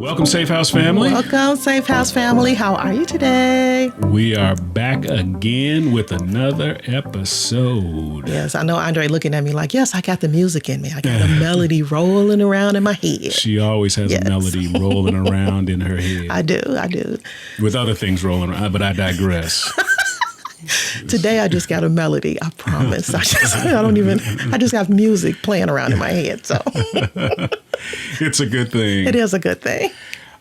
Welcome, Safehouse family. Welcome, Safehouse family. How are you today? We are back again with another episode. Yes, I know Andre looking at me like, yes, I got the music in me. I got a melody rolling around in my head. She always has a melody rolling around in her head. I do. With other things rolling around, but I digress. Today I just got a melody, I promise. I just have music playing around in my head. So it's a good thing. It is a good thing.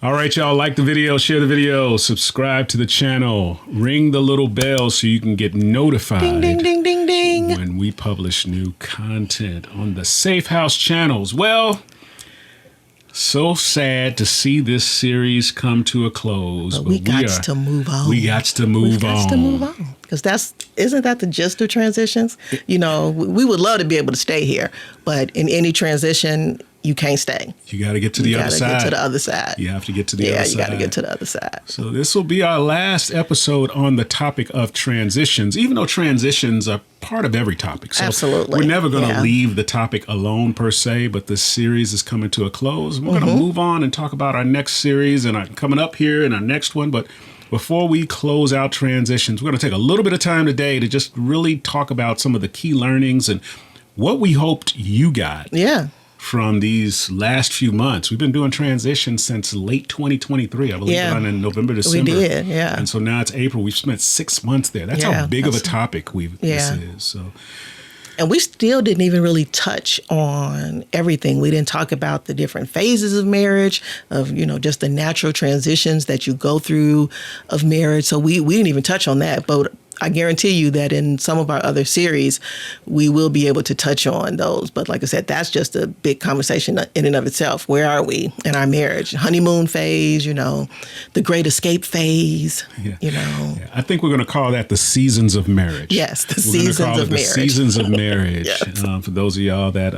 All right, y'all, like the video, share the video, subscribe to the channel, ring the little bell so you can get notified. Ding, ding, ding, ding, ding. When we publish new content on the Safehouse channels. Well, so sad to see this series come to a close. But we got to move on. We got to move on. Because isn't that the gist of transitions? You know, we would love to be able to stay here, but in any transition, you can't stay. You got to get to the other side. You got to get to the other side. You have to get to the other side. Yeah, you got to get to the other side. So this will be our last episode on the topic of transitions, even though transitions are part of every topic. So absolutely. We're never going to leave the topic alone per se, but this series is coming to a close. We're going to move on and talk about our next series and coming up here in our next one. But before we close out transitions, we're going to take a little bit of time today to just really talk about some of the key learnings and what we hoped you got. Yeah. From these last few months. We've been doing transitions since late 2023, I believe, in November, December. We did, yeah. And so now it's April. We've spent 6 months there. That's how big of a topic this is. So. And we still didn't even really touch on everything. We didn't talk about the different phases of marriage, of, just the natural transitions that you go through of marriage. So we didn't even touch on that. But I guarantee you that in some of our other series, we will be able to touch on those. But like I said, that's just a big conversation in and of itself. Where are we in our marriage? Honeymoon phase, the great escape phase, Yeah, I think we're going to call that the seasons of marriage. Yes, the seasons of marriage. The seasons of marriage. Yes. For those of y'all that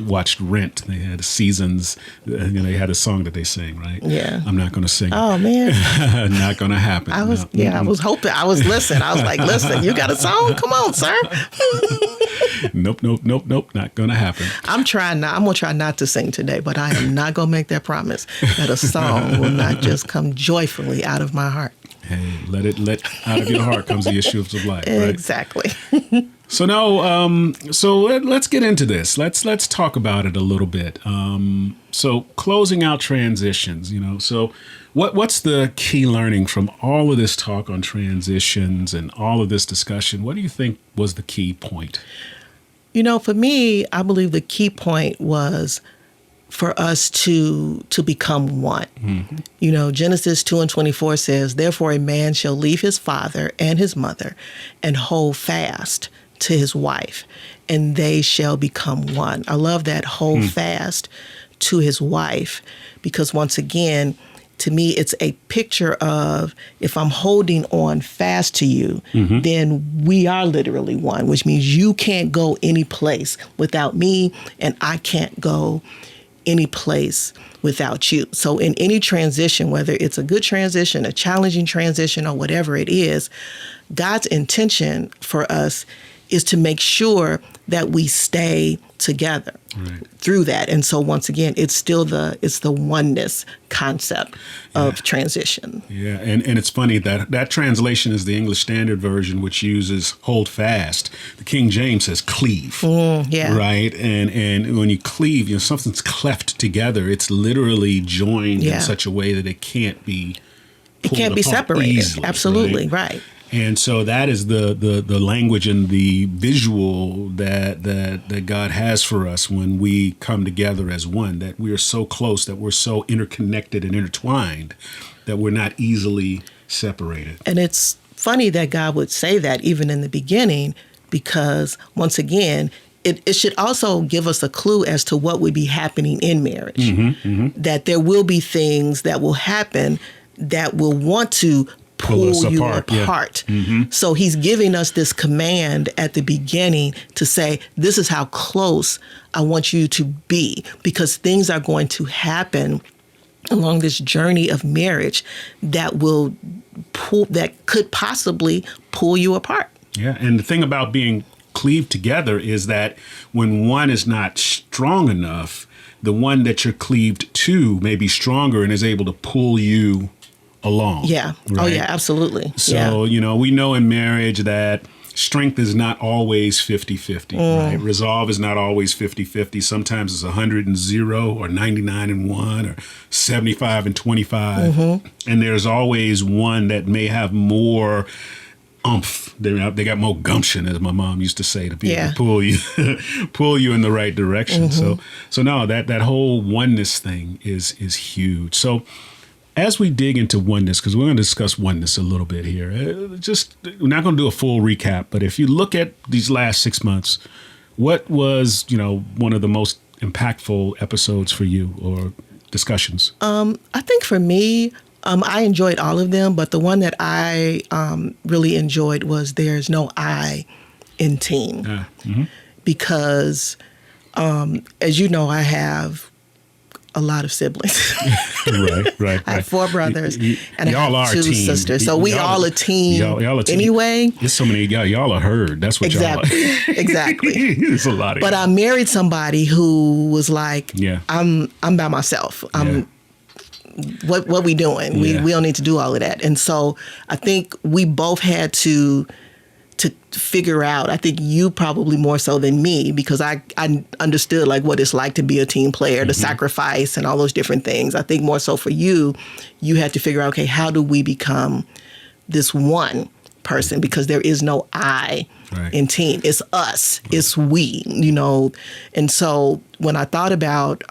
watched Rent, they had seasons. They had a song that they sang, right? Yeah. I'm not going to sing. Oh, man. Not going to happen. I was hoping. I was listening. I was like, listen, you got a song? Come on, sir. Nope. Not going to happen. I'm going to try not to sing today, but I am not going to make that promise that a song will not just come joyfully out of my heart. Hey, let out of your heart comes the issues of life, right? Exactly. So now, let's get into this. Let's talk about it a little bit. So closing out transitions, so what's the key learning from all of this talk on transitions and all of this discussion? What do you think was the key point? For me, I believe the key point was for us to become one. Mm-hmm. Genesis 2:24 says, "Therefore a man shall leave his father and his mother and hold fast to his wife, and they shall become one." I love that, hold fast to his wife, because once again, to me, it's a picture of, if I'm holding on fast to you, then we are literally one, which means you can't go any place without me, and I can't go any place without you. So in any transition, whether it's a good transition, a challenging transition, or whatever it is, God's intention for us is to make sure that we stay together through that. And so once again, it's the oneness concept of transition. Yeah, and it's funny that translation is the English Standard Version, which uses hold fast. The King James says cleave. Right? And when you cleave, something's cleft together. It's literally joined in such a way that it can't be separated. Easily, absolutely, right. And so that is the language and the visual that God has for us when we come together as one, that we are so close, that we're so interconnected and intertwined, that we're not easily separated. And it's funny that God would say that even in the beginning, because once again, it should also give us a clue as to what would be happening in marriage, that there will be things that will happen that will want to pull you apart. Yeah. So he's giving us this command at the beginning to say, this is how close I want you to be, because things are going to happen along this journey of marriage that could possibly pull you apart. Yeah. And the thing about being cleaved together is that when one is not strong enough, the one that you're cleaved to may be stronger and is able to pull you along. Yeah. Right? Oh, yeah, absolutely. So, we know in marriage that strength is not always 50-50, right? Resolve is not always 50-50. Sometimes it's 100 and 0 or 99 and 1 or 75 and 25. And there's always one that may have more umph. They got more gumption, as my mom used to say, to be able to pull you in the right direction. So no, that whole oneness thing is huge. So as we dig into oneness, because we're going to discuss oneness a little bit here, we're not going to do a full recap, but if you look at these last 6 months, what was, one of the most impactful episodes for you or discussions? I think for me, I enjoyed all of them, but the one that I really enjoyed was There's No I in Team. Because, as you know, I have a lot of siblings. Right. I have 4 brothers and I have 2 sisters. So we all a team. Y'all a team. Anyway. There's so many y'all are herd. That's what y'all are. Exactly. There's a lot of But I married somebody who was like, I'm by myself. What we doing? We don't need to do all of that. And so I think we both had to figure out, I think you probably more so than me, because I understood like what it's like to be a team player, the sacrifice and all those different things. I think more so for you had to figure out, okay, how do we become this one person? Because there is no I in team. It's us. It's we, And so when I thought about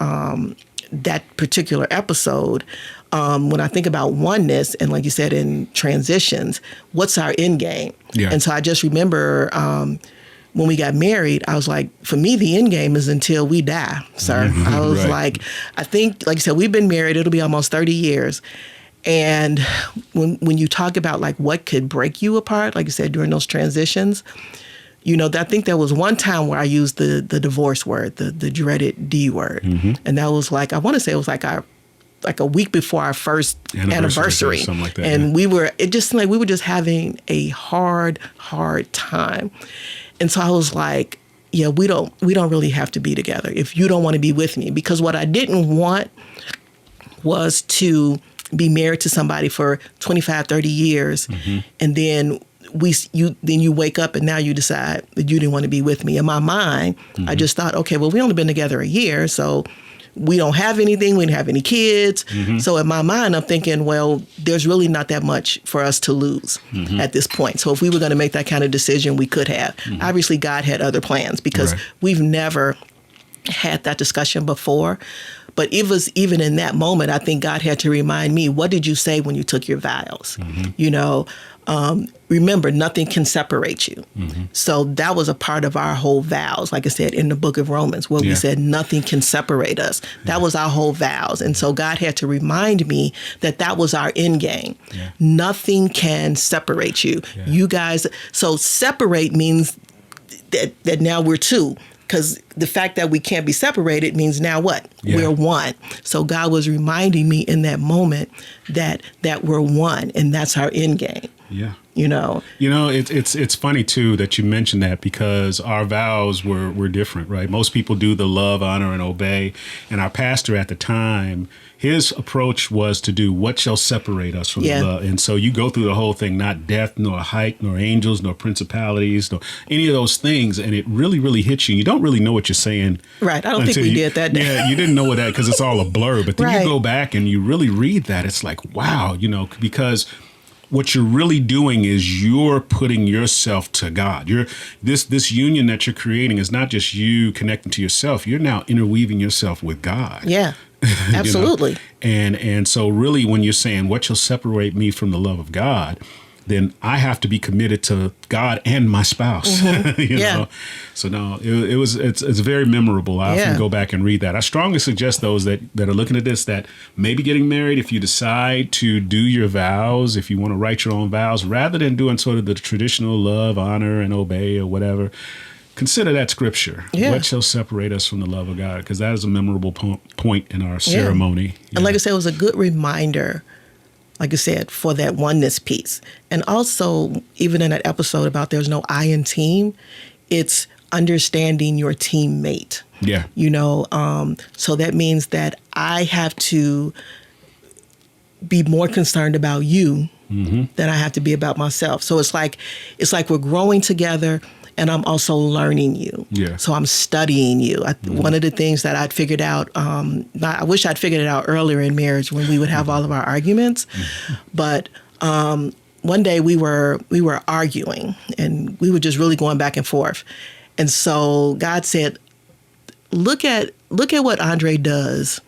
that particular episode, when I think about oneness and like you said, in transitions, what's our end game? Yeah. And so I just remember when we got married, I was like, for me, the end game is until we die, sir. I was like, I think, like you said, we've been married, it'll be almost 30 years. And when you talk about like what could break you apart, like you said, during those transitions, I think there was one time where I used the divorce word, the dreaded D word. And that was like, I want to say it was like a week before our first anniversary. Something like that. And we were just having a hard time. And so I was like, yeah, we don't really have to be together if you don't want to be with me. Because what I didn't want was to be married to somebody for 25, 30 years. And then you wake up and now you decide that you didn't want to be with me. In my mind, I just thought, okay, well, we only been together a year, so we don't have anything. We didn't have any kids. So in my mind, I'm thinking, well, there's really not that much for us to lose at this point. So if we were going to make that kind of decision, we could have. Obviously, God had other plans because we've never had that discussion before. But it was even in that moment, I think God had to remind me, what did you say when you took your vows? Remember, nothing can separate you. So that was a part of our whole vows, like I said, in the book of Romans, where we said nothing can separate us. That was our whole vows. And so God had to remind me that was our end game. Nothing can separate you. You guys, so separate means that now we're two. Because the fact that we can't be separated means now what? We're one. So God was reminding me in that moment that we're one, and that's our end game. Yeah. It's funny too that you mentioned that, because our vows were different, right? Most people do the love, honor, and obey. And our pastor at the time, his approach was to do what shall separate us from the love. And so you go through the whole thing, not death, nor height, nor angels, nor principalities, nor any of those things. And it really, really hits you. You don't really know what you're saying. Right. I don't think we did that day. Yeah, you didn't know what that, because it's all a blur. But then you go back and you really read that. It's like, wow, because what you're really doing is you're putting yourself to God. This union that you're creating is not just you connecting to yourself. You're now interweaving yourself with God. Yeah, absolutely. And so really, when you're saying what shall separate me from the love of God, then I have to be committed to God and my spouse. You know? So no, it's very memorable. I often go back and read that. I strongly suggest those that are looking at this, that maybe getting married, if you decide to do your vows, if you want to write your own vows, rather than doing sort of the traditional love, honor, and obey or whatever, consider that scripture. What shall separate us from the love of God? Because that is a memorable point in our ceremony. And like I said, it was a good reminder, like I said, for that oneness piece. And also, even in that episode about there's no I in team, it's understanding your teammate. Yeah. So that means that I have to be more concerned about you than I have to be about myself. So it's like we're growing together, and I'm also learning you. Yeah. So I'm studying you. One of the things that I'd figured out, I wish I'd figured it out earlier in marriage when we would have all of our arguments, but one day we were arguing, and we were just really going back and forth. And so God said, look at what Andre does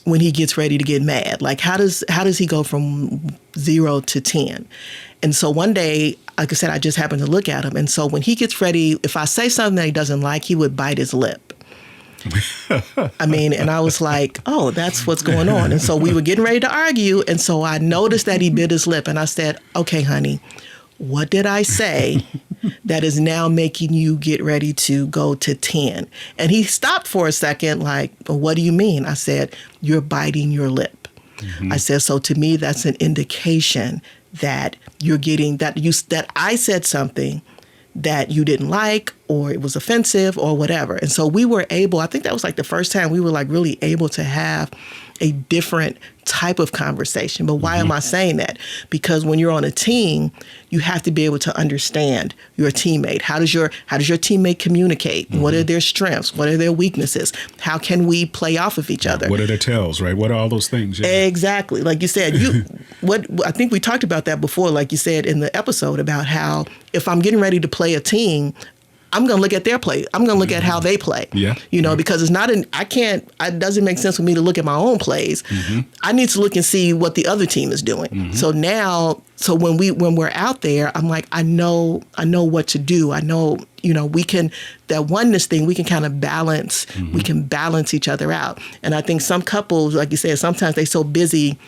when he gets ready to get mad. Like, how does he go from 0 to 10? And so one day, like I said, I just happened to look at him. And so when he gets ready, if I say something that he doesn't like, he would bite his lip. And I was like, oh, that's what's going on. And so we were getting ready to argue. And so I noticed that he bit his lip, and I said, okay, honey, what did I say that is now making you get ready to go to 10? And he stopped for a second, like, well, what do you mean? I said, you're biting your lip. I said, so to me, that's an indication that you're getting that I said something that you didn't like, or it was offensive, or whatever. And so we were able, I think that was like the first time we were like really able to have a different type of conversation. But why am I saying that? Because when you're on a team, you have to be able to understand your teammate. How does your teammate communicate? What are their strengths? What are their weaknesses? How can we play off of each other? What are their tells, right? What are all those things? Yeah. Exactly. Like you said, what I think we talked about that before, like you said in the episode, about how if I'm getting ready to play a team, I'm going to look at their play. I'm going to look at how they play. Yeah. Because it's not it doesn't make sense for me to look at my own plays. I need to look and see what the other team is doing. So when we're out there, I'm like, I know what to do. I know, we can, that oneness thing, we can kind of balance, we can balance each other out. And I think some couples, like you said, sometimes they're so busy,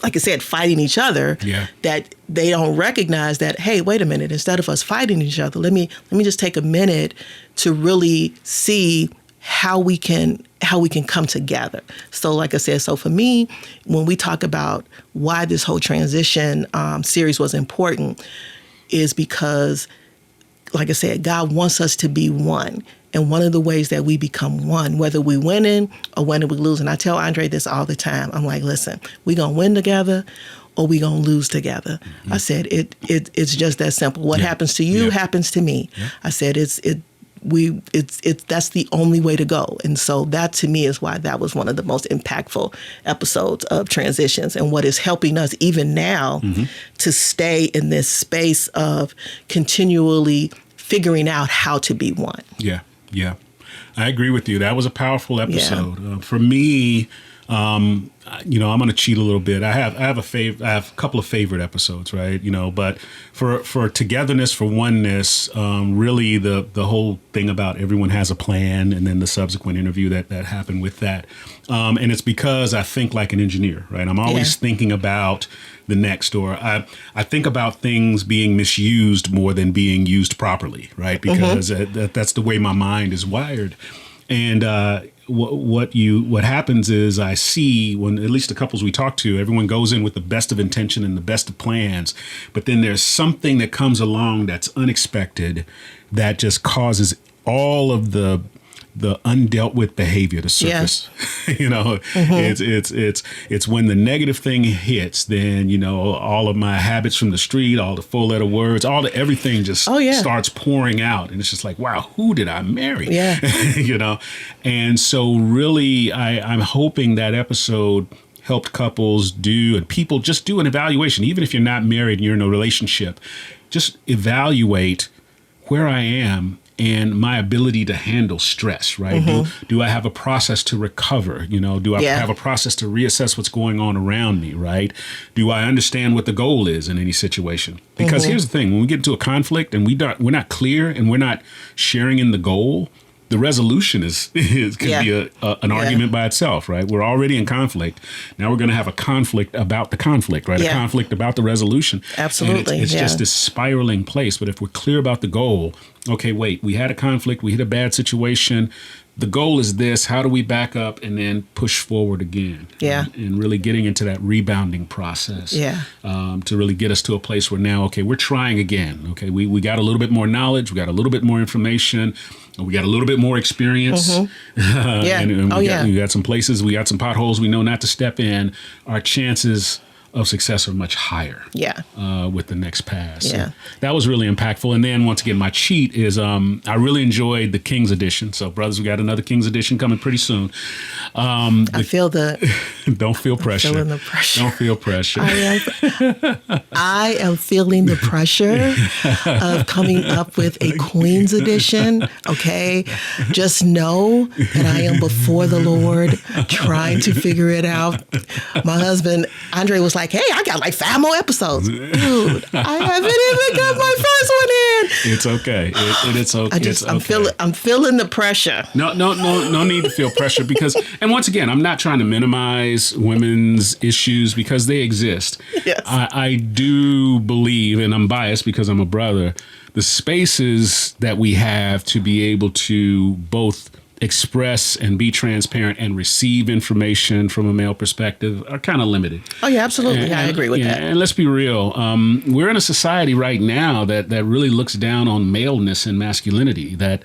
like I said, fighting each other, that they don't recognize that, hey, wait a minute, instead of us fighting each other, let me just take a minute to really see how we can come together. So like I said, so for me, when we talk about why this whole transition series was important, is because, like I said, God wants us to be one. And one of the ways that we become one, whether we winning or whether we lose, and I tell Andre this all the time, I'm like, listen, we gonna win together or we gonna lose together. I said, it's just that simple. What happens to you happens to me. I said, that's the only way to go. And so that to me is why that was one of the most impactful episodes of Transitions, and what is helping us even now to stay in this space of continually figuring out how to be one. Yeah, I agree with you. That was a powerful episode. For me, I'm going to cheat a little bit. I have a couple of favorite episodes, right? But for togetherness, for oneness, really the whole thing about everyone has a plan, and then the subsequent interview that happened with that. And it's because I think like an engineer, right? I'm always thinking about the next, or I think about things being misused more than being used properly, right? Because that's the way my mind is wired. And what happens is I see, when at least the couples we talk to, everyone goes in with the best of intention and the best of plans, but then there's something that comes along that's unexpected that just causes all of the undealt with behavior to surface. It's when the negative thing hits, then all of my habits from the street, all the 4-letter words, everything just starts pouring out, and it's just like, wow, who did I marry? And so really I'm hoping that episode helped couples and people just do an evaluation. Even if you're not married and you're in a relationship, just evaluate where I am and my ability to handle stress, right? Do I have a process to recover? Do I have a process to reassess what's going on around me, right? Do I understand what the goal is in any situation? Because here's the thing, when we get into a conflict and we're not clear and we're not sharing in the goal, the resolution could be an argument by itself, right? We're already in conflict. Now we're going to have a conflict about the conflict, right? A conflict about the resolution. Absolutely. And it's just this spiraling place. But if we're clear about the goal, okay, wait, we had a conflict, we hit a bad situation. the goal is this. How do we back up and then push forward again? Yeah. And really getting into that rebounding process. Yeah. To really get us to a place where now, okay, we're trying again. Okay, we got a little bit more knowledge. We got a little bit more information. We got a little bit more experience. Yeah. and Oh, we got some places, we got some potholes we know not to step in. Our chances of success are much higher. Yeah. With the next pass. Yeah. So that was really impactful. And then once again, my cheat is I really enjoyed the King's Edition. So brothers, we got another King's Edition coming pretty soon. I feel Don't feel pressure. feeling the pressure. Don't feel pressure. I am feeling the pressure of coming up with a Queen's Edition. Okay. Just know that I am before the Lord trying to figure it out. My husband, Andre, was like, hey, I got like 5 more episodes. Dude, I haven't even got my first one in. It's okay. It's okay. I'm feeling the pressure. No need to feel pressure because, and once again, I'm not trying to minimize women's issues because they exist. Yes. I do believe, and I'm biased because I'm a brother, the spaces that we have to be able to both express and be transparent and receive information from a male perspective are kind of limited. Oh, yeah, absolutely. I agree with that. And let's be real. We're in a society right now that really looks down on maleness and masculinity, that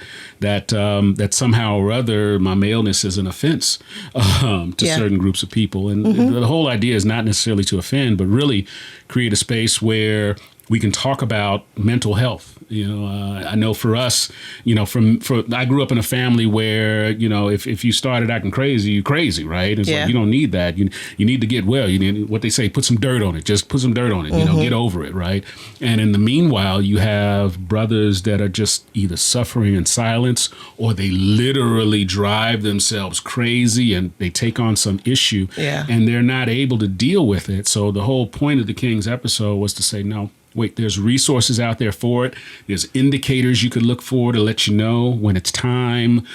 somehow or other my maleness is an offense to certain groups of people. And the whole idea is not necessarily to offend, but really create a space where we can talk about mental health. I know for us, I grew up in a family where, if you started acting crazy, you're crazy, right? It's like, you don't need that. You need to get well. You need what they say, put some dirt on it. Just put some dirt on it, get over it, right? And in the meanwhile, you have brothers that are just either suffering in silence or they literally drive themselves crazy and they take on some issue and they're not able to deal with it. So the whole point of the King's episode was to say, no, wait, there's resources out there for it. There's indicators you could look for to let you know when it's time.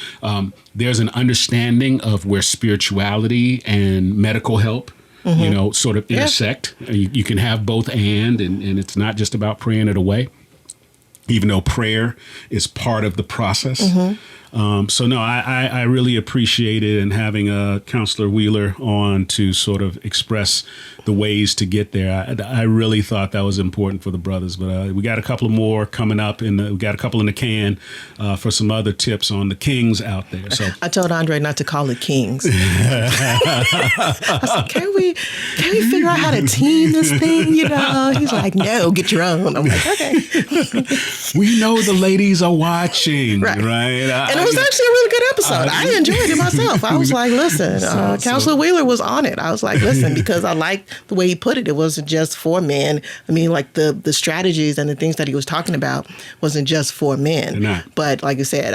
There's an understanding of where spirituality and medical help, sort of intersect. You can have both and it's not just about praying it away, even though prayer is part of the process. So no, I really appreciated and having Counselor Wheeler on to sort of express the ways to get there. I really thought that was important for the brothers, but we got a couple more coming up, and we got a couple in the can for some other tips on the Kings out there. So I told Andre not to call it Kings. I said, can we figure out how to team this thing? He's like, no, get your own. I'm like, okay. We know the ladies are watching, right? And it was actually a really good episode. I enjoyed it myself. I was like, listen, Counselor Wheeler was on it. I was like, listen, because I liked the way he put it. It wasn't just for men. I mean, like the strategies and the things that he was talking about wasn't just for men. But like I said,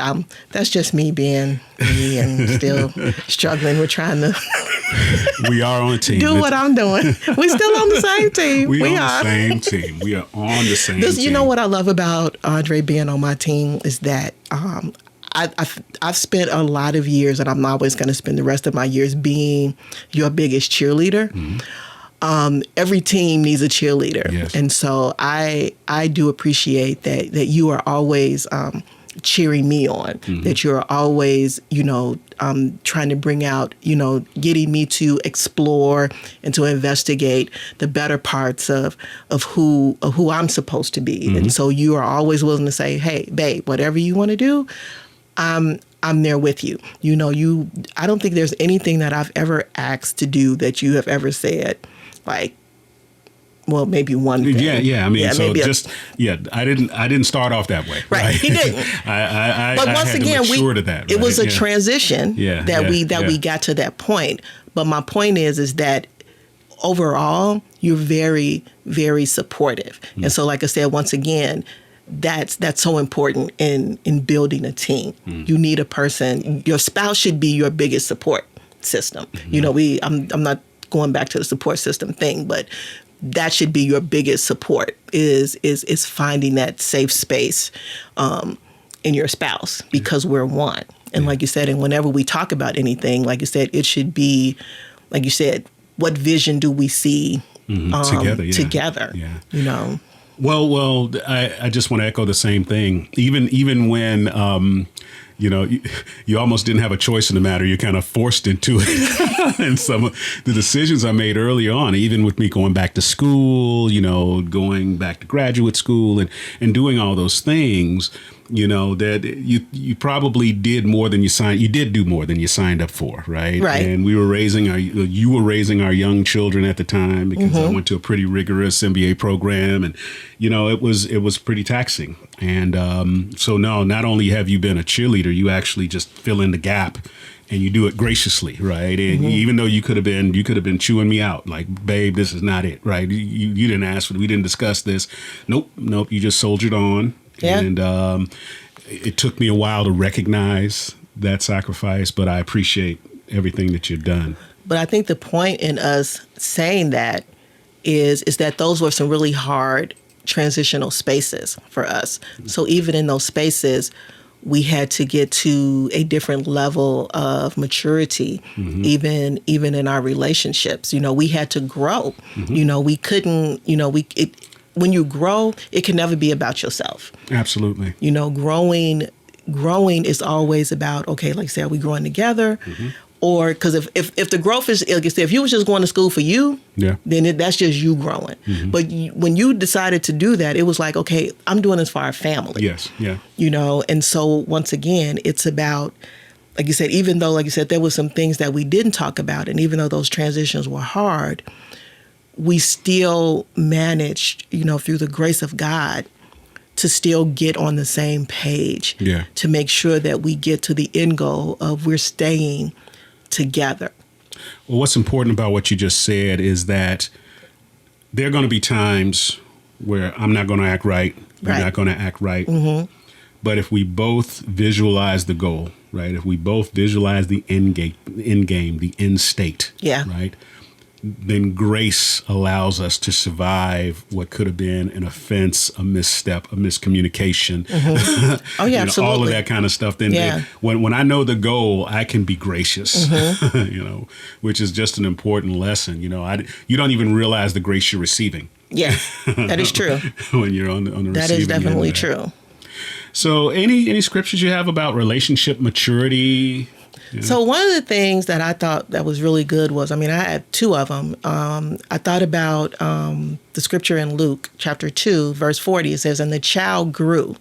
that's just me being me and still struggling with trying to we are on a team. Do what I'm doing. We're still on the same team. We are on the same team. We are on the same team. You know what I love about Andre being on my team is that I've spent a lot of years, and I'm always going to spend the rest of my years being your biggest cheerleader. Every team needs a cheerleader. Yes. And so I do appreciate that you are always cheering me on, that you're always, trying to bring out, getting me to explore and to investigate the better parts of who I'm supposed to be. And so you are always willing to say, hey, babe, whatever you want to do, I'm there with you. I don't think there's anything that I've ever asked to do that you have ever said, like, well, maybe one thing. Yeah. I mean, I didn't start off that way. Right. He didn't. But once again, it was a transition that we got to that point. But my point is that overall, you're very, very supportive. And so, like I said, once again, that's so important in building a team. You need a person. Your spouse should be your biggest support system. I'm not going back to the support system thing, but that should be your biggest support is finding that safe space in your spouse, because we're one. And like you said, and whenever we talk about anything, like you said, it should be, like you said, what vision do we see together? Yeah. Well, I just want to echo the same thing. Even when you almost didn't have a choice in the matter. You're kind of forced into it. And some of the decisions I made early on, even with me going back to school, going back to graduate school and doing all those things, that you probably did more than you did do more than you signed up for, right? Right. And you were raising our young children at the time, because I went to a pretty rigorous MBA program, and it was pretty taxing. And so no, not only have you been a cheerleader, you actually just fill in the gap. And you do it graciously, right? And even though you could have been chewing me out, like, babe, this is not it, right? You didn't ask for it. We didn't discuss this. Nope. You just soldiered on. Yeah. And it took me a while to recognize that sacrifice, but I appreciate everything that you've done. But I think the point in us saying that is that those were some really hard transitional spaces for us. So even in those spaces, we had to get to a different level of maturity, even in our relationships. We had to grow. We couldn't. When you grow, it can never be about yourself. Absolutely. Growing is always about, okay, like I said, are we growing together? Or because if the growth is, like I said, if you was just going to school for you, then that's just you growing. But when you decided to do that, it was like, okay, I'm doing this for our family. Yes, yeah. And so once again, it's about, like you said, even though, like you said, there were some things that we didn't talk about, and even though those transitions were hard, we still managed, through the grace of God, to still get on the same page. Yeah. To make sure that we get to the end goal of we're staying together. Well, what's important about what you just said is that there are going to be times where I'm not going to act right. You're not going to act right. But if we both visualize the goal, right? If we both visualize the end game, the end state, right? Then grace allows us to survive what could have been an offense, a misstep, a miscommunication. Oh, yeah, absolutely. All of that kind of stuff. Then when I know the goal, I can be gracious, which is just an important lesson. You don't even realize the grace you're receiving. Yeah, that is true. When you're on the receiving end. That is definitely true. So any scriptures you have about relationship maturity? Yeah. So one of the things that I thought that was really good was, I had two of them. I thought about the scripture in Luke chapter 2, verse 40. It says, "And the child grew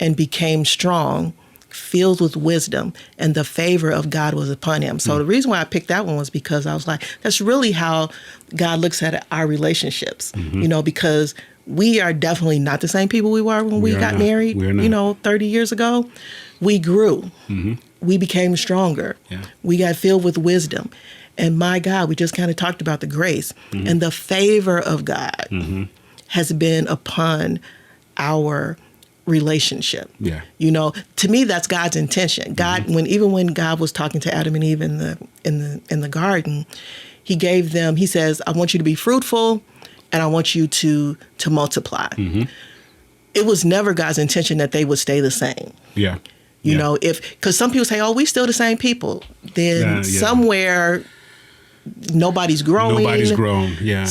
and became strong, filled with wisdom, and the favor of God was upon him." So the reason why I picked that one was because I was like, that's really how God looks at our relationships, because we are definitely not the same people we were when we got married, 30 years ago. We grew. We became stronger. Yeah. We got filled with wisdom. And my God, we just kind of talked about the grace. And the favor of God has been upon our relationship. Yeah. To me, that's God's intention. God, when God was talking to Adam and Eve in the garden, he says, I want you to be fruitful and I want you to multiply. It was never God's intention that they would stay the same. Yeah. Because some people say, oh, we still the same people. Then somewhere nobody's growing. Nobody's grown. Yeah.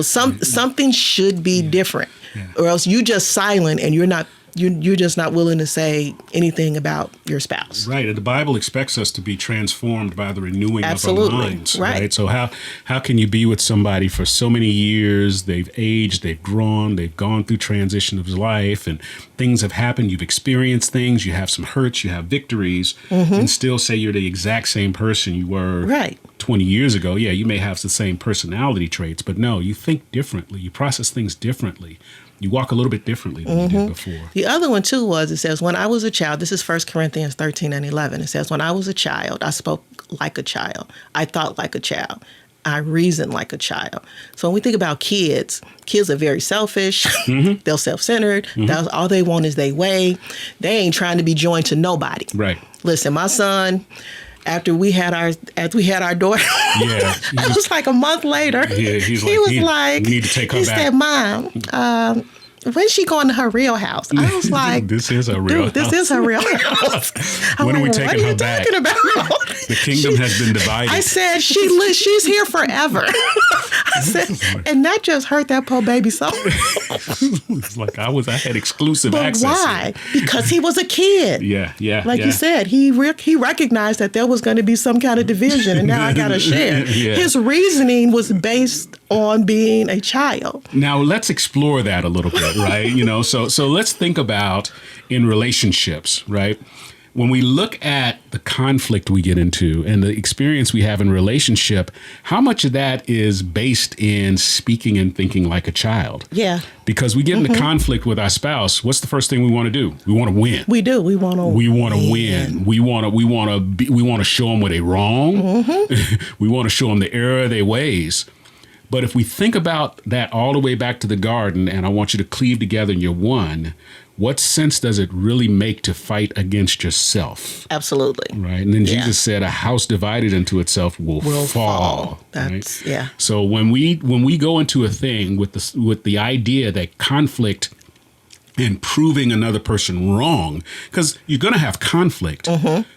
Something should be different. Yeah. Or else you just silent and you're just not willing to say anything about your spouse. Right. And the Bible expects us to be transformed by the renewing of our minds. Right. So how can you be with somebody for so many years? They've aged, they've grown, they've gone through transition of life, and things have happened. You've experienced things. You have some hurts. You have victories, and still say you're the exact same person you were 20 years ago. Yeah, you may have the same personality traits, but no, you think differently. You process things differently. You walk a little bit differently than you did before. The other one, too, it says, when I was a child, this is 1 Corinthians 13 and 11. It says, when I was a child, I spoke like a child. I thought like a child. I reasoned like a child. So when we think about kids are very selfish. They're self-centered. That's all they want is their way. They ain't trying to be joined to nobody. Right. Listen, my son, after we had our daughter, it was like a month later. Yeah, he was like, need to take her back. He said, Mom, when's she going to her real house? I was like, this is her real house. This is her real house. When are we taking her back? What are you talking about? The kingdom has been divided. I said, she's here forever. I said, and that just hurt that poor baby soul. It's like I had exclusive But access. why? Because he was a kid. Yeah. Like you said, he recognized that there was going to be some kind of division, and now I got to share. Yeah. His reasoning was based on being a child. Now let's explore that a little bit, right? So let's think about in relationships, right? When we look at the conflict we get into and the experience we have in relationship, how much of that is based in speaking and thinking like a child? Yeah. Because we get into conflict with our spouse, what's the first thing we want to do? We want to win. We do. We want to win. We want to show them where they're wrong. We want to show them the error of their ways. But if we think about that all the way back to the garden, and I want you to cleave together and you're one, what sense does it really make to fight against yourself? Absolutely. Right. And then Jesus said, a house divided into itself will fall. That's, right? So when we go into a thing with the idea that conflict and proving another person wrong, because you're going to have conflict.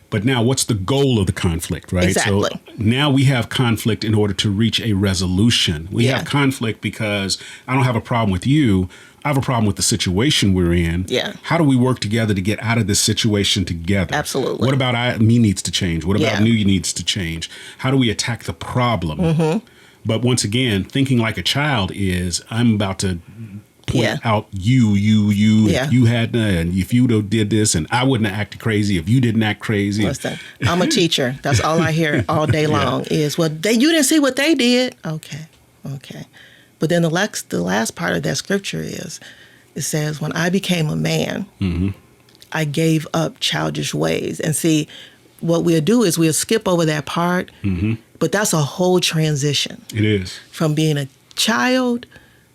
But now what's the goal of the conflict, right? Exactly. So now we have conflict in order to reach a resolution. We have conflict because I don't have a problem with you. I have a problem with the situation we're in. Yeah. How do we work together to get out of this situation together? Absolutely. What about me needs to change? What about you needs to change? How do we attack the problem? But once again, thinking like a child is I'm about to point out you had and if you did this and I wouldn't have acted crazy if you didn't act crazy. Listen, I'm a teacher. That's all I hear all day long is, well, you didn't see what they did. Okay. But then the last part of that scripture is, it says, when I became a man, I gave up childish ways. And see, what we'll do is we'll skip over that part, but that's a whole transition. It is. From being a child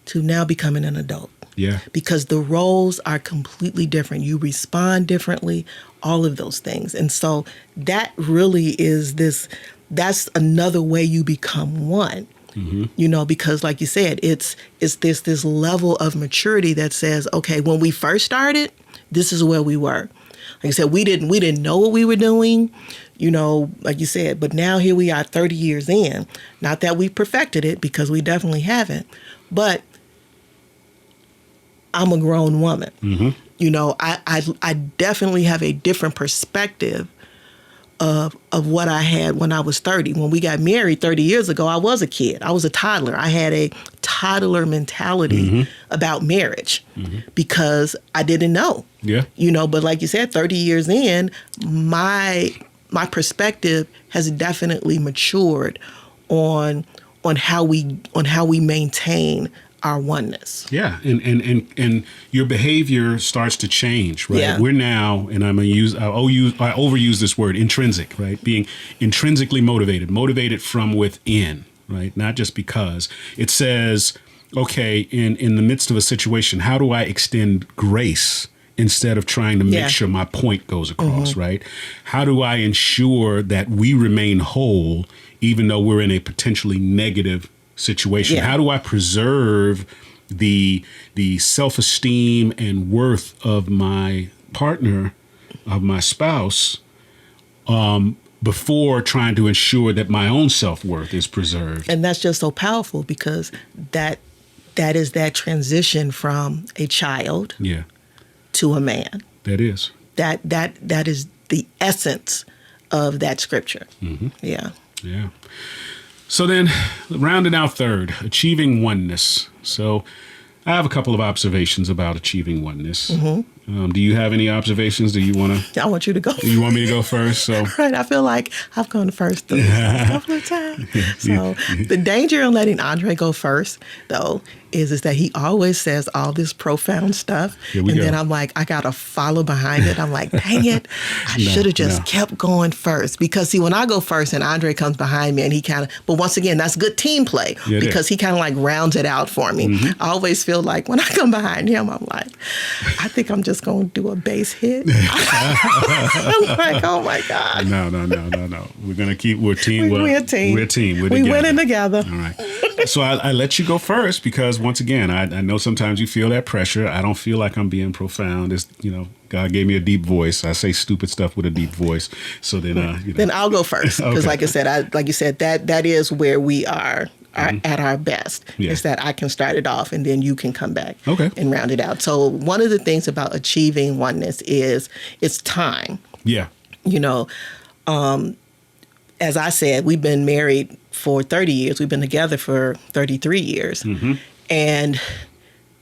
to now becoming an adult. Yeah. Because the roles are completely different. You respond differently, all of those things. And so that really is that's another way you become one. Because like you said, it's this level of maturity that says, okay, when we first started, this is where we were. Like I said, we didn't know what we were doing, like you said, but now here we are 30 years in. Not that we perfected it, because we definitely haven't, but I'm a grown woman. I definitely have a different perspective of what I had when I was 30. When we got married 30 years ago, I was a kid. I was a toddler. I had a toddler mentality about marriage because I didn't know. Yeah. But like you said, 30 years in, my perspective has definitely matured on how we maintain our oneness. Yeah, and your behavior starts to change, right? Yeah. We're now, and I overuse this word, intrinsic, right? Being intrinsically motivated from within, right? Not just because. It says, okay, in the midst of a situation, how do I extend grace instead of trying to make sure my point goes across, right? How do I ensure that we remain whole even though we're in a potentially negative situation? How do I preserve the self-esteem and worth of my partner, of my spouse, before trying to ensure that my own self-worth is preserved? And that's just so powerful, because that is that transition from a child to a man. That is. That is the essence of that scripture. Yeah. So then, rounding out third, achieving oneness. So I have a couple of observations about achieving oneness. Do you have any observations? Do you want to? I want you to go. You want me to go first? So right, I feel like I've gone first a couple of times. So the danger in letting Andre go first, though, is that he always says all this profound stuff, and then I'm like, I gotta follow behind it. I'm like, dang it, I should have just kept going first. Because see, when I go first and Andre comes behind me, and he kind of, but once again, that's good team play, because he kind of like rounds it out for me. I always feel like when I come behind him, I'm like, I think I'm just gonna do a base hit. I'm like, oh my God. No. We're gonna we're a team. We're a team. We're a team. We're winning together. All right. So I let you go first because once again, I know sometimes you feel that pressure. I don't feel like I'm being profound. It's, God gave me a deep voice. I say stupid stuff with a deep voice. So then, then I'll go first because, like I said, that is where we are at our best. Yeah. Is that I can start it off and then you can come back Okay. and round it out. So one of the things about achieving oneness is it's time. Yeah. You know, as I said, we've been married for 30 years. We've been together for 33 years. Mm-hmm. And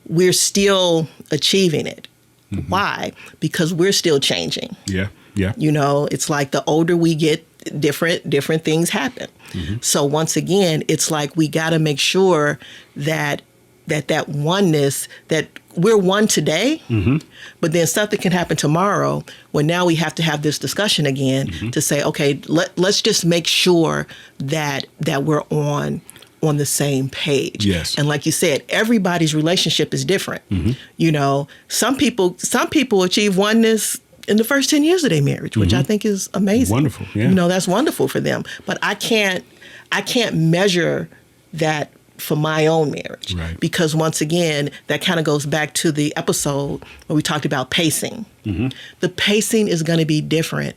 we're still achieving it. Mm-hmm. Why? Because we're still changing. Yeah. Yeah. You know, it's like the older we get, different things happen. Mm-hmm. So once again, it's like we got to make sure that oneness, that we're one today, mm-hmm. but then something can happen tomorrow when now we have to have this discussion again mm-hmm. to say, okay, let's just make sure that we're on the same page. Yes. And like you said, everybody's relationship is different. Mm-hmm. You know, some people achieve oneness in the first 10 years of their marriage, which mm-hmm. I think is amazing. Wonderful. Yeah. You know, that's wonderful for them. But I can't measure that for my own marriage. Right. Because once again, that kind of goes back to the episode where we talked about pacing. Mm-hmm. The pacing is going to be different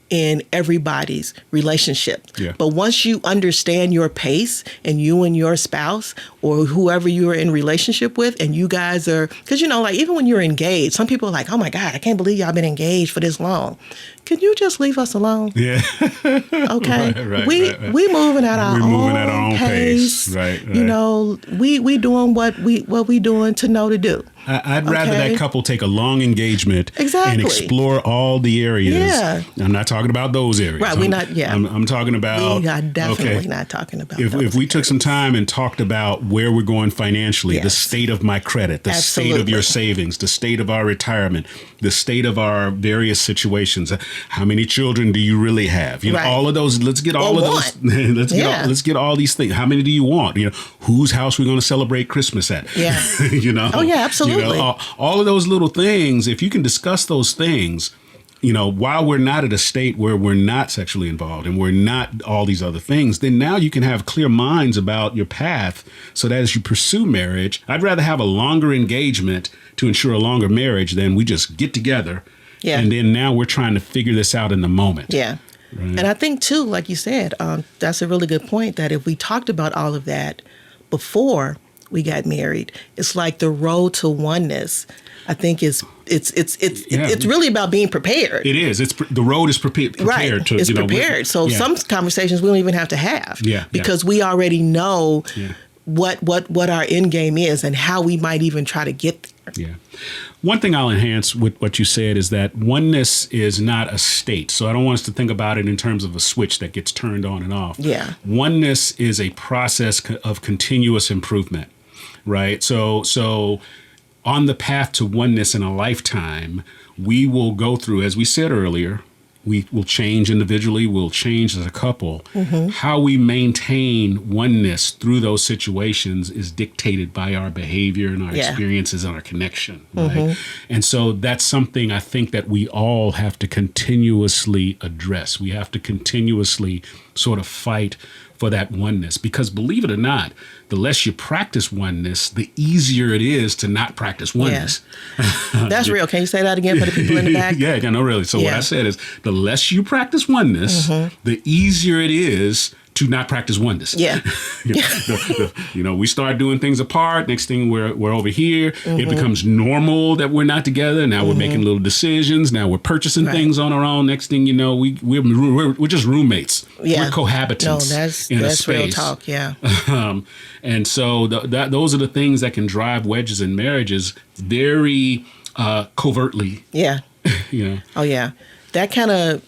in everybody's relationship. Yeah. But once you understand your pace and you and your spouse or whoever you're in relationship with and you guys are, because, you know, like even when you're engaged, some people are like, oh my God, I can't believe y'all been engaged for this long. Can you just leave us alone? Yeah. Okay. Right, we moving at our own pace. Right. You know, we doing what we doing to know to do. I'd rather that couple take a long engagement exactly. and explore all the areas. Yeah. I'm not talking about those areas. Right, we're not, yeah. I'm talking about... We are definitely not talking about those if we took some time and talked about where we're going financially, yes. the state of my credit, the Absolutely. state of your savings, the state of our retirement, the state of our various situations, how many children do you really have? You know, right. all of those, let's get all of those, let's get all these things. How many do you want? You know, whose house we're going to celebrate Christmas at? Yeah. You know? Oh, yeah, absolutely. You know, all of those little things, if you can discuss those things, you know, while we're not at a state where we're not sexually involved and we're not all these other things, then now you can have clear minds about your path so that as you pursue marriage, I'd rather have a longer engagement to ensure a longer marriage than we just get together. Yeah. And then now we're trying to figure this out in the moment. Yeah. Right. And I think, too, like you said, that's a really good point, that if we talked about all of that before we got married, it's like the road to oneness, I think it's really about being prepared. It is. The road is prepared. Right. It's prepared. So some conversations we don't even have to have. Yeah. Because we already know what our end game is and how we might even try to get there. Yeah. One thing I'll enhance with what you said is that oneness is not a state. So I don't want us to think about it in terms of a switch that gets turned on and off. Yeah. Oneness is a process of continuous improvement, right? So on the path to oneness in a lifetime, we will go through, as we said earlier, we will change individually, we'll change as a couple. Mm-hmm. How we maintain oneness through those situations is dictated by our behavior and our experiences and our connection. Right? Mm-hmm. And so that's something I think that we all have to continuously address. We have to continuously sort of fight for that oneness, because believe it or not, the less you practice oneness, the easier it is to not practice oneness. Yeah. That's real. Can you say that again for the people in the back? Yeah, no, really. So what I said is the less you practice oneness, mm-hmm. the easier it is to not practice oneness. Yeah. We start doing things apart. Next thing we're over here. Mm-hmm. It becomes normal that we're not together. Now we're making little decisions. Now we're purchasing things on our own. Next thing you know, we're just roommates. Yeah. We're cohabitants. No, that's real talk. Yeah. And so those are the things that can drive wedges in marriages very covertly. Yeah. Oh yeah. That kind of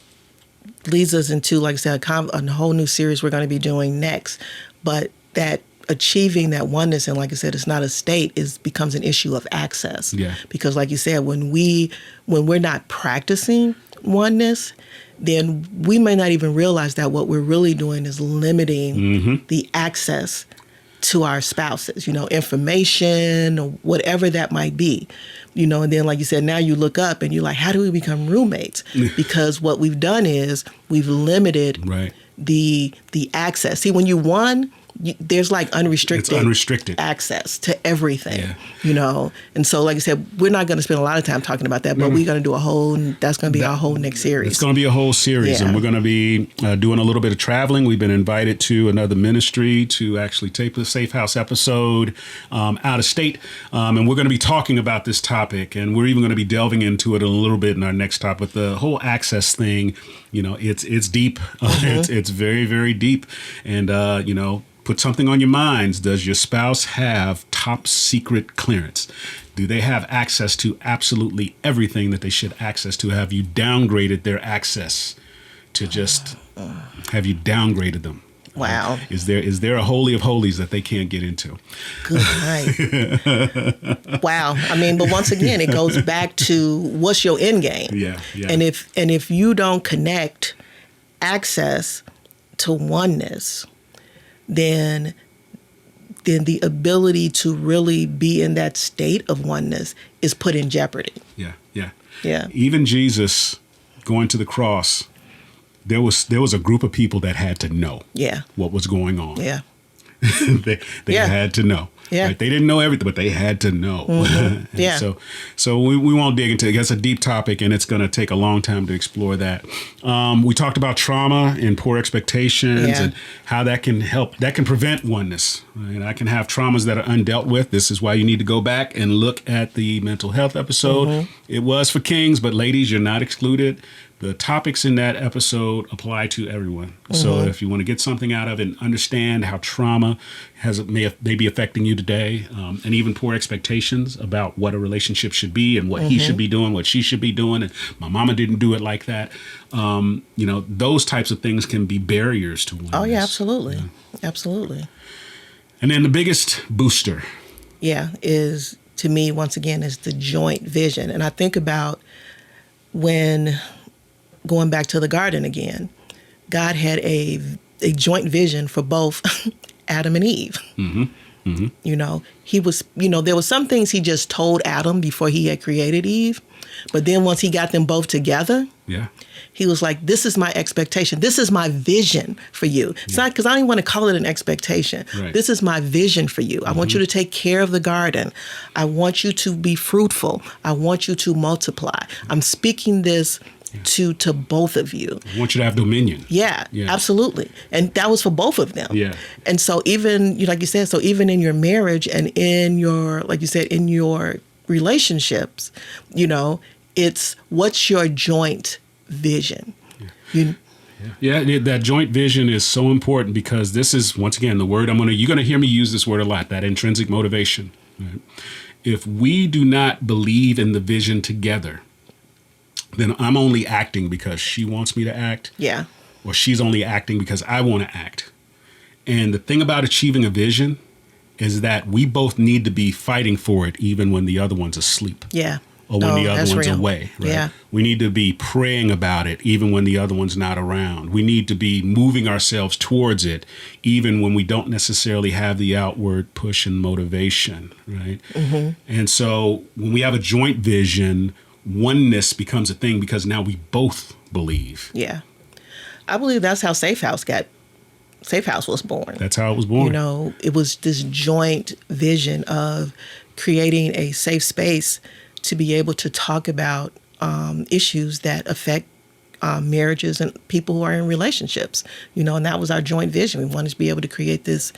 leads us into, like I said, a whole new series we're going to be doing next. But that achieving that oneness, and like I said, it's not a state, becomes an issue of access. Yeah. Because like you said, when we're not practicing oneness, then we may not even realize that what we're really doing is limiting mm-hmm. the access to our spouses, information or whatever that might be. And then, like you said, now you look up and you're like, how do we become roommates? Because what we've done is we've limited the access. See, when you one, there's like It's unrestricted access to everything, Yeah. you know. And so, like I said, we're not going to spend a lot of time talking about that, but we're going to do that's going to be our whole next series. It's going to be a whole series, Yeah. and we're going to be doing a little bit of traveling. We've been invited to another ministry to actually tape a Safehouse episode out of state, and we're going to be talking about this topic, and we're even going to be delving into it a little bit in our next topic. But the whole access thing, you know, it's deep. It's very, very deep, and you know, put something on your minds. Does your spouse have top secret clearance? Do they have access to absolutely everything that they should access to? Have you downgraded their access to just, have you downgraded them? Wow. Is there a holy of holies that they can't get into? Good night. Wow. I mean, but once again, it goes back to what's your end game? Yeah. And if you don't connect access to oneness, then the ability to really be in that state of oneness is put in jeopardy. Yeah. Even Jesus going to the cross, there was a group of people that had to know what was going on. Yeah. they had to know. Yeah. Right? They didn't know everything, but they had to know. Mm-hmm. Yeah. So we won't dig into it. It's a deep topic, and it's going to take a long time to explore that. We talked about trauma and poor expectations and how that can help. That can prevent oneness. Right? I can have traumas that are undealt with. This is why you need to go back and look at the mental health episode. Mm-hmm. It was for kings, but ladies, you're not excluded. The topics in that episode apply to everyone. Mm-hmm. So if you want to get something out of it and understand how trauma may be affecting you today, and even poor expectations about what a relationship should be and what he should be doing, what she should be doing, and my mama didn't do it like that. You know, those types of things can be barriers to oneness. Oh, yeah, absolutely. Yeah. Absolutely. And then the biggest booster. Yeah, is, to me, once again, is the joint vision. And I think about when, going back to the garden again, God had a joint vision for both Adam and Eve. Mm-hmm. Mm-hmm. You know, there was some things he just told Adam before he had created Eve. But then once he got them both together, he was like, this is my expectation. This is my vision for you. It's not, because I don't even want to call it an expectation. Right. This is my vision for you. I want you to take care of the garden. I want you to be fruitful. I want you to multiply. I'm speaking this to both of you. I want you to have dominion. Yeah, absolutely. And that was for both of them. Yeah. And so even, like you said, so even in your marriage and in your, like you said, in your relationships, you know, it's what's your joint vision? That joint vision is so important, because this is, once again, the word you're going to hear me use this word a lot, that intrinsic motivation. Right? If we do not believe in the vision together, then I'm only acting because she wants me to act. Yeah. Or she's only acting because I want to act. And the thing about achieving a vision is that we both need to be fighting for it even when the other one's asleep. Yeah. Or when the other one's away. Right? Yeah. We need to be praying about it even when the other one's not around. We need to be moving ourselves towards it even when we don't necessarily have the outward push and motivation. Right. Mm-hmm. And so when we have a joint vision, oneness becomes a thing because now we both believe. Yeah. I believe that's how Safehouse was born. That's how it was born. You know, it was this joint vision of creating a safe space to be able to talk about issues that affect marriages and people who are in relationships. You know, and that was our joint vision. We wanted to be able to create this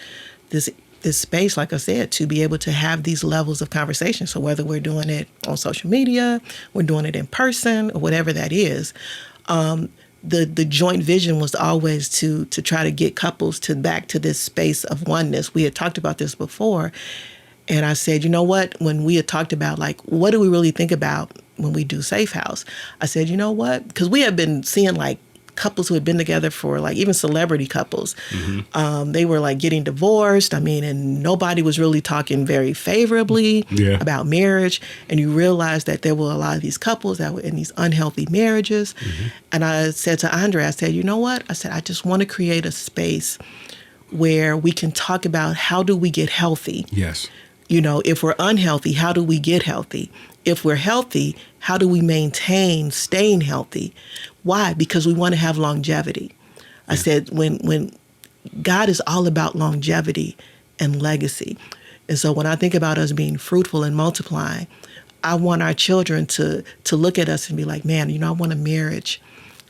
space, like I said, to be able to have these levels of conversation. So whether we're doing it on social media, we're doing it in person, or whatever that is, the joint vision was always to try to get couples back to this space of oneness. We had talked about this before, and I said, you know what? When we had talked about, like, what do we really think about when we do Safehouse? I said, you know what? Because we have been seeing, like, couples who had been together for, like, even celebrity couples. Mm-hmm. They were, like, getting divorced. I mean, and nobody was really talking very favorably about marriage. And you realize that there were a lot of these couples that were in these unhealthy marriages. Mm-hmm. And I said to Andre, I said, you know what? I said, I just want to create a space where we can talk about how do we get healthy. Yes. You know, if we're unhealthy, how do we get healthy? If we're healthy, how do we maintain staying healthy? Why? Because we want to have longevity. I said, when God is all about longevity and legacy. And so when I think about us being fruitful and multiplying, I want our children to look at us and be like, man, I want a marriage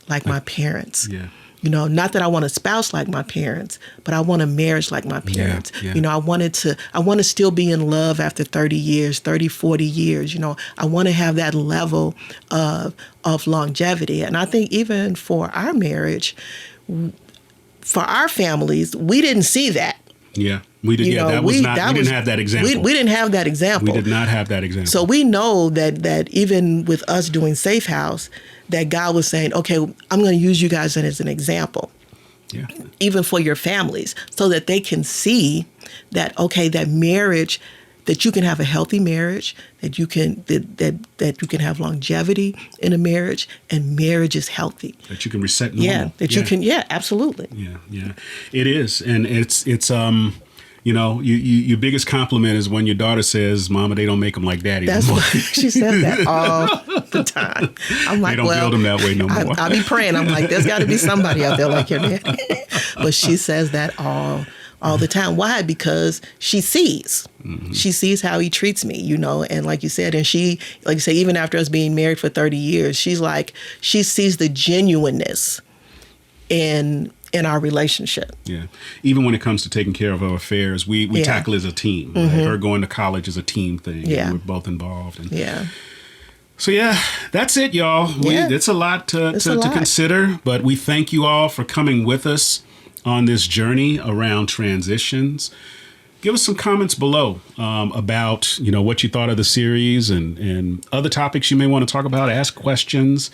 like my parents. Yeah. Not that I want a spouse like my parents, but I want a marriage like my parents. Yeah. I want to still be in love after 30 years, 30, 40 years. I want to have that level of longevity. And I think even for our marriage, for our families, we didn't see that. Yeah, we did. We didn't have that example. We didn't have that example. We did not have that example. So we know that even with us doing Safehouse, that God was saying, okay, I'm going to use you guys as an example. Yeah. Even for your families, so that they can see that, okay, that marriage, that you can have a healthy marriage, that you can that you can have longevity in a marriage, and marriage is healthy. That you can reset normal. Yeah, you can. Yeah, absolutely. Yeah. It is, and it's your biggest compliment is when your daughter says, "Mama, they don't make them like Daddy." That's what she says that all the time. I'm like, they don't build them that way no more. I'll be praying. I'm like, there's got to be somebody out there like your daddy. But she says that all the time. Why? Because she sees. Mm-hmm. She sees how he treats me, and like you said, and she, like you say, even after us being married for 30 years, she sees the genuineness in our relationship. Yeah. Even when it comes to taking care of our affairs, we tackle as a team. Mm-hmm. Right? Her going to college is a team thing. Yeah. We're both involved. And yeah. So that's it, y'all. It's a lot to consider, but we thank you all for coming with us on this journey around transitions. Give us some comments below about what you thought of the series and other topics you may want to talk about. Ask questions.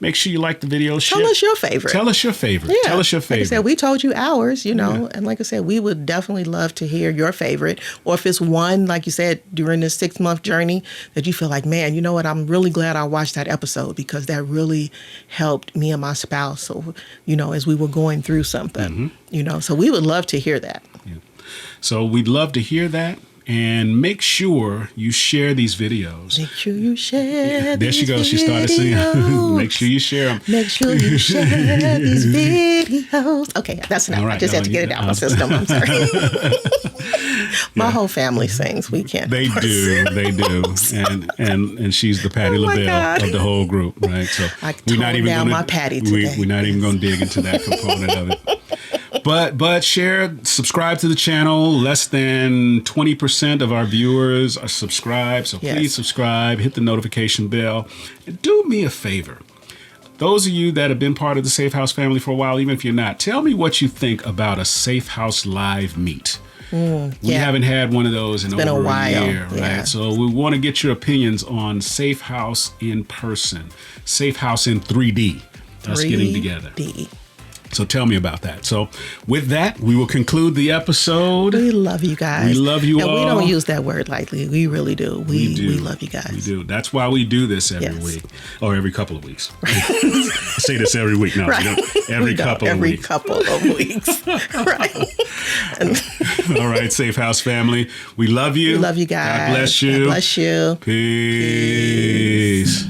Make sure you like the video. Tell us your favorite. Tell us your favorite. Yeah. Tell us your favorite. Like I said, we told you ours, and like I said, we would definitely love to hear your favorite. Or if it's one, like you said, during this 6-month journey that you feel like, man, you know what, I'm really glad I watched that episode because that really helped me and my spouse. So, as we were going through something, so we would love to hear that. Yeah. So we'd love to hear that. And make sure you share these videos. Make sure you share There she goes. She started singing. Make sure you share them. Make sure you share these videos. Okay, that's enough. Right, I just had to get it out of my system. I'm sorry. My whole family sings. We can't. They do. And she's the Patti LaBelle of the whole group, right? So I toned down my Patti today. We're not even going to dig into that component of it. But share, subscribe to the channel. Less than 20% of our viewers are subscribed. So please subscribe, hit the notification bell. And do me a favor. Those of you that have been part of the Safehouse family for a while, even if you're not, tell me what you think about a Safehouse live meet. We haven't had one of those in over a year, right? Yeah. So we want to get your opinions on Safehouse in person, Safehouse in 3D, us getting together. So tell me about that. So with that, we will conclude the episode. We love you guys. We love you all. And we don't use that word lightly. We really do. We love you guys. We do. That's why we do this every week or every couple of weeks. I say this every week. No, we don't. Every couple of weeks. Right. All right, Safehouse family. We love you. We love you guys. God bless you. God bless you. Peace.